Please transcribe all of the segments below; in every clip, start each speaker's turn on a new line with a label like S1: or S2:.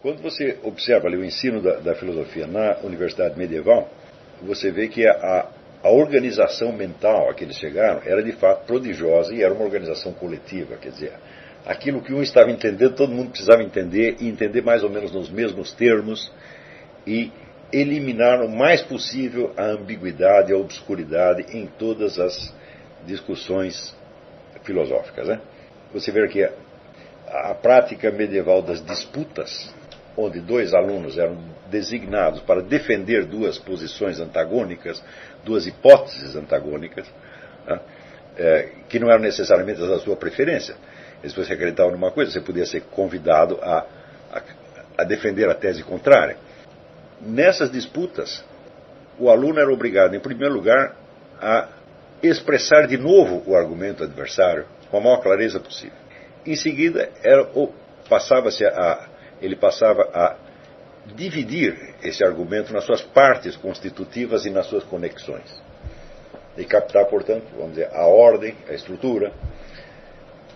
S1: Quando você observa ali o ensino da filosofia na universidade medieval, você vê que a organização mental a que eles chegaram era de fato prodigiosa e era uma organização coletiva. Quer dizer, aquilo que um estava entendendo, todo mundo precisava entender e entender mais ou menos nos mesmos termos e eliminar o mais possível a ambiguidade, a obscuridade em todas as discussões filosóficas, né? Você vê aqui a prática medieval das disputas, onde dois alunos eram designados para defender duas posições antagônicas, duas hipóteses antagônicas, né? Que não eram necessariamente as da sua preferência. Se você acreditava numa coisa, você podia ser convidado a defender a tese contrária. Nessas disputas, o aluno era obrigado, em primeiro lugar, a expressar de novo o argumento adversário com a maior clareza possível. Em seguida, ele passava a dividir esse argumento nas suas partes constitutivas e nas suas conexões. E captar, portanto, vamos dizer, a ordem, a estrutura,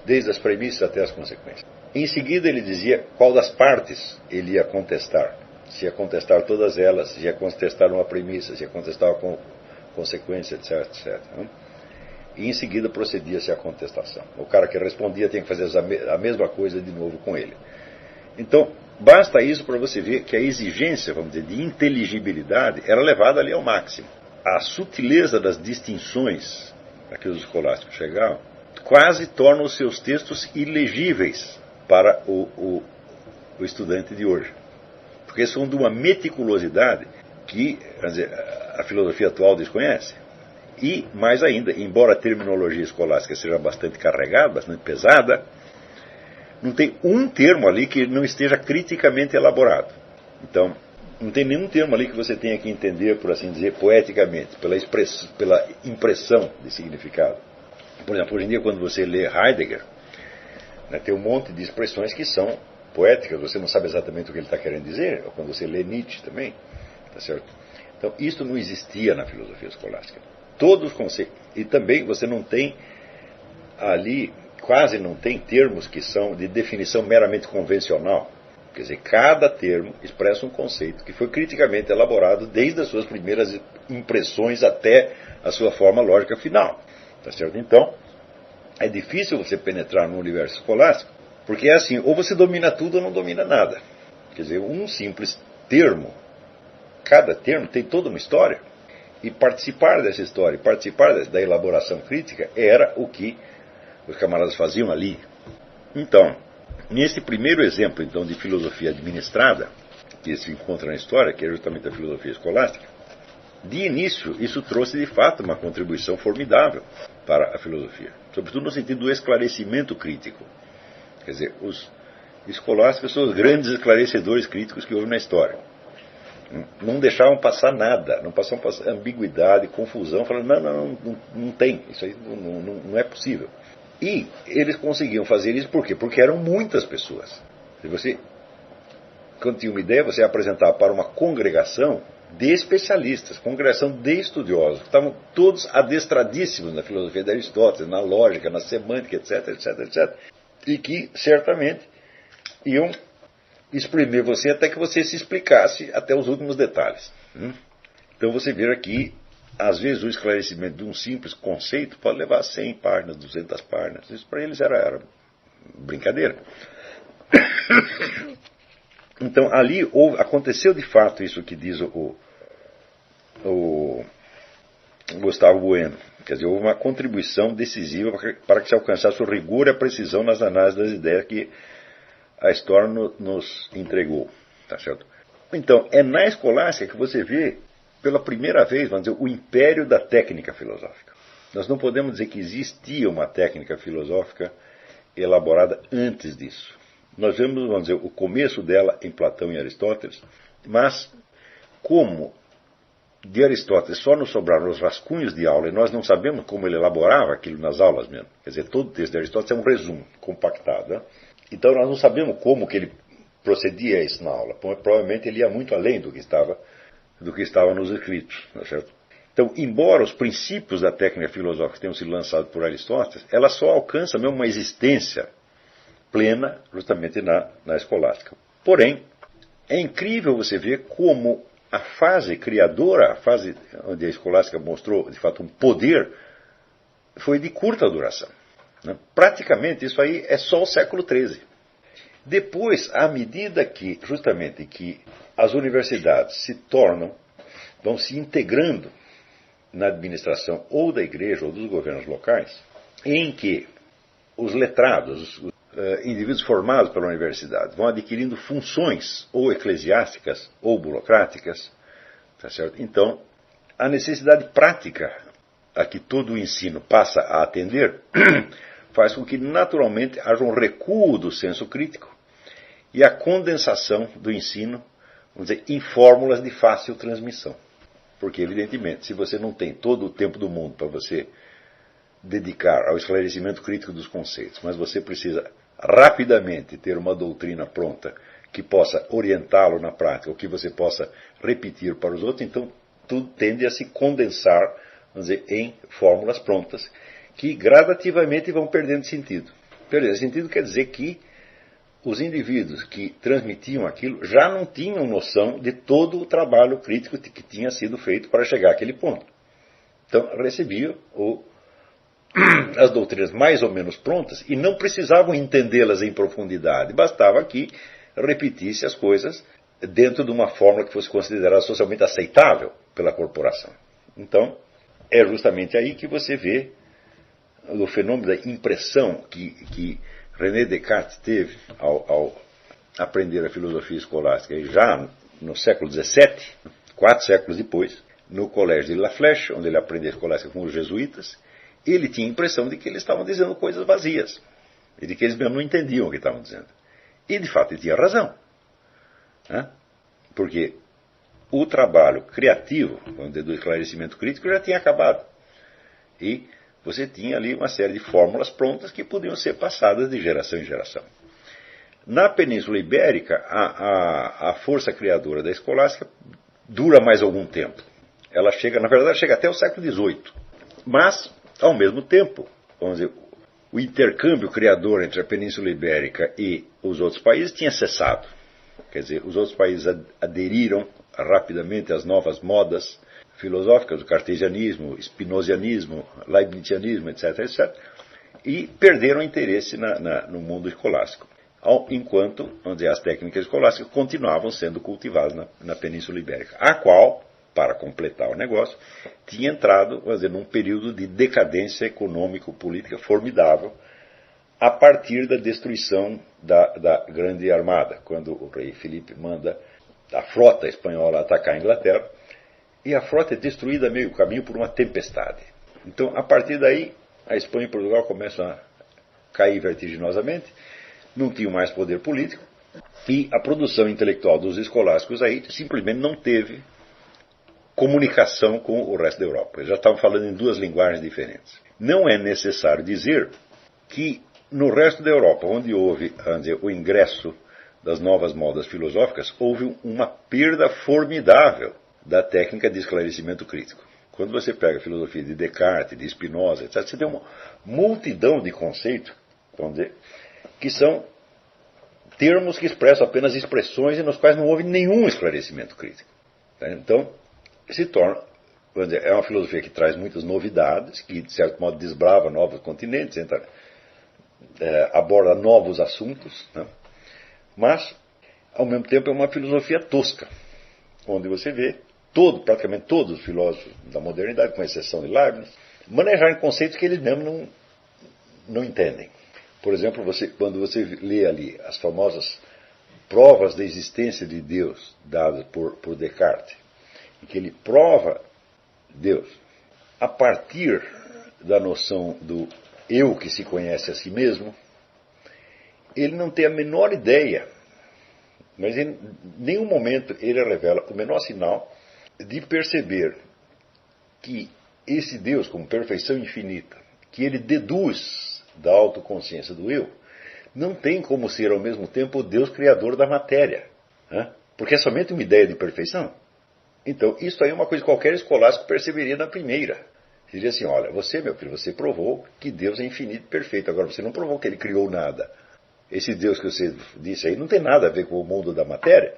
S1: desde as premissas até as consequências. Em seguida, ele dizia qual das partes ele ia contestar. Se ia contestar todas elas, se ia contestar uma premissa, se ia contestar uma consequência, etc, etc. E em seguida procedia-se a contestação. O cara que respondia tinha que fazer a mesma coisa de novo com ele. Então, basta isso para você ver que a exigência, vamos dizer, de inteligibilidade era levada ali ao máximo. A sutileza das distinções a que os escolásticos chegavam quase torna os seus textos ilegíveis para o estudante de hoje. Porque são de uma meticulosidade que, vamos dizer, a filosofia atual desconhece. E, mais ainda, embora a terminologia escolástica seja bastante carregada, bastante pesada, não tem um termo ali que não esteja criticamente elaborado. Então, não tem nenhum termo ali que você tenha que entender, por assim dizer, poeticamente, pela impressão de significado. Por exemplo, hoje em dia, quando você lê Heidegger, né, tem um monte de expressões que são poéticas, você não sabe exatamente o que ele está querendo dizer, ou quando você lê Nietzsche também, tá certo? Então, isso não existia na filosofia escolástica. Todos os conceitos. E também você não tem ali, quase não tem termos que são de definição meramente convencional. Quer dizer, cada termo expressa um conceito que foi criticamente elaborado desde as suas primeiras impressões até a sua forma lógica final. Tá certo? Então, é difícil você penetrar no universo escolástico, porque é assim, ou você domina tudo ou não domina nada. Quer dizer, um simples termo, cada termo tem toda uma história. E participar dessa história, participar da elaboração crítica, era o que os camaradas faziam ali. Então, nesse primeiro exemplo então, de filosofia administrada, que se encontra na história, que é justamente a filosofia escolástica, de início isso trouxe de fato uma contribuição formidável para a filosofia, sobretudo no sentido do esclarecimento crítico. Quer dizer, os escolásticos são os grandes esclarecedores críticos que houve na história. Não deixavam passar nada, não passavam passar ambiguidade, confusão, falando, não tem, isso aí não é possível. E eles conseguiam fazer isso por quê? Porque eram muitas pessoas. Você, quando tinha uma ideia, você apresentava para uma congregação de especialistas, congregação de estudiosos, que estavam todos adestradíssimos na filosofia de Aristóteles, na lógica, na semântica, etc, etc, etc. E que, certamente, iam exprimir você até que você se explicasse até os últimos detalhes. Então você vê aqui, às vezes o esclarecimento de um simples conceito pode levar 100 páginas, 200 páginas. Isso para eles era brincadeira. Então ali aconteceu de fato isso que diz o Gustavo Bueno. Quer dizer, houve uma contribuição decisiva para que se alcançasse o rigor e a precisão nas análises das ideias que a história nos entregou, tá certo? Então, é na escolástica que você vê, pela primeira vez, vamos dizer, o império da técnica filosófica. Nós não podemos dizer que existia uma técnica filosófica elaborada antes disso. Nós vemos, vamos dizer, o começo dela em Platão e Aristóteles, mas como de Aristóteles só nos sobraram os rascunhos de aula e nós não sabemos como ele elaborava aquilo nas aulas mesmo. Quer dizer, todo o texto de Aristóteles é um resumo compactado, né? Então nós não sabemos como que ele procedia a isso na aula. Provavelmente ele ia muito além do que estava nos escritos. Não é certo? Então, embora os princípios da técnica filosófica tenham sido lançados por Aristóteles, ela só alcança mesmo uma existência plena justamente na escolástica. Porém, É incrível você ver como a fase criadora, a fase onde a escolástica mostrou, de fato, um poder, foi de curta duração. Né? Praticamente, isso aí é só o século XIII. Depois, à medida que, justamente, que as universidades vão se integrando na administração ou da igreja ou dos governos locais, em que os letrados, os indivíduos formados pela universidade, vão adquirindo funções ou eclesiásticas ou burocráticas, tá certo? Então, a necessidade prática a que todo o ensino passa a atender faz com que naturalmente haja um recuo do senso crítico e a condensação do ensino, vamos dizer, em fórmulas de fácil transmissão. Porque, evidentemente, se você não tem todo o tempo do mundo para você dedicar ao esclarecimento crítico dos conceitos, mas você precisa rapidamente ter uma doutrina pronta que possa orientá-lo na prática, ou que você possa repetir para os outros, então tudo tende a se condensar, vamos dizer, em fórmulas prontas, que gradativamente vão perdendo sentido. Perder sentido quer dizer que os indivíduos que transmitiam aquilo já não tinham noção de todo o trabalho crítico que tinha sido feito para chegar àquele ponto. Então, recebiam as doutrinas mais ou menos prontas e não precisavam entendê-las em profundidade. Bastava que repetisse as coisas dentro de uma fórmula que fosse considerada socialmente aceitável pela corporação. Então, é justamente aí que você vê o fenômeno da impressão que René Descartes teve ao aprender a filosofia escolástica, e já no século XVII, 4 séculos depois, no colégio de La Flèche, onde ele aprendeu a escolástica com os jesuítas, ele tinha a impressão de que eles estavam dizendo coisas vazias, e de que eles mesmo não entendiam o que estavam dizendo. E, de fato, ele tinha razão. Né? Porque o trabalho criativo, vamos dizer, do esclarecimento crítico já tinha acabado. E você tinha ali uma série de fórmulas prontas que podiam ser passadas de geração em geração. Na Península Ibérica, a força criadora da escolástica dura mais algum tempo. Ela chega, na verdade, chega até o século XVIII. Mas, ao mesmo tempo, vamos dizer, o intercâmbio criador entre a Península Ibérica e os outros países tinha cessado. Quer dizer, os outros países aderiram rapidamente às novas modas filosóficas, o cartesianismo, o spinozianismo, leibnizianismo, etc., etc., e perderam interesse no mundo escolástico, enquanto, vamos dizer, as técnicas escolásticas continuavam sendo cultivadas na Península Ibérica, a qual, para completar o negócio, tinha entrado, vamos dizer, num período de decadência econômico-política formidável, a partir da destruição da Grande Armada, quando o rei Filipe manda a frota espanhola atacar a Inglaterra, e a frota é destruída a meio caminho por uma tempestade. Então, a partir daí, a Espanha e Portugal começam a cair vertiginosamente, não tinham mais poder político, e a produção intelectual dos escolásticos aí simplesmente não teve comunicação com o resto da Europa. Eles já estavam falando em duas linguagens diferentes. Não é necessário dizer que no resto da Europa, onde houve, vamos dizer, o ingresso das novas modas filosóficas, houve uma perda formidável da técnica de esclarecimento crítico. Quando você pega a filosofia de Descartes, de Spinoza, etc., você tem uma multidão de conceitos, vamos dizer, que são termos que expressam apenas expressões e nos quais não houve nenhum esclarecimento crítico. Então, se torna, vamos dizer, é uma filosofia que traz muitas novidades, que de certo modo desbrava novos continentes, aborda novos assuntos, né? Mas, ao mesmo tempo, é uma filosofia tosca, onde você vê praticamente todos os filósofos da modernidade, com exceção de Leibniz, manejarem conceitos que eles mesmos não entendem. Por exemplo, quando você lê ali as famosas provas da existência de Deus dadas por Descartes, em que ele prova Deus a partir da noção do eu que se conhece a si mesmo, ele não tem a menor ideia, mas em nenhum momento ele revela o menor sinal de perceber que esse Deus, como perfeição infinita, que ele deduz da autoconsciência do eu, não tem como ser ao mesmo tempo o Deus criador da matéria, né? Porque é somente uma ideia de perfeição. Então, isso aí é uma coisa que qualquer escolástico perceberia na primeira. Diria assim, olha, você, meu filho, você provou que Deus é infinito e perfeito, agora você não provou que ele criou nada. Esse Deus que você disse aí não tem nada a ver com o mundo da matéria.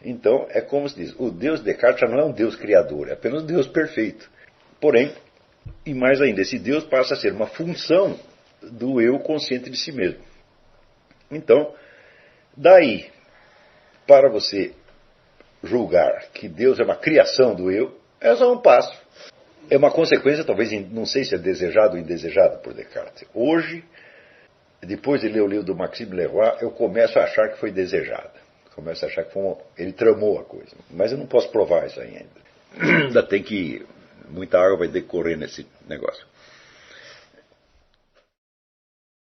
S1: Então, é como se diz, o Deus de Descartes já não é um Deus criador, é apenas um Deus perfeito. Porém, e mais ainda, esse Deus passa a ser uma função do eu consciente de si mesmo. Então, daí, para você julgar que Deus é uma criação do eu, é só um passo. É uma consequência, talvez, não sei se é desejado ou indesejado por Descartes. Hoje, depois de ler o livro do Maxime Leroy, eu começo a achar que foi desejada. Começo a achar que ele tramou a coisa. Mas eu não posso provar isso ainda. Ainda tem que... muita água vai decorrer nesse negócio.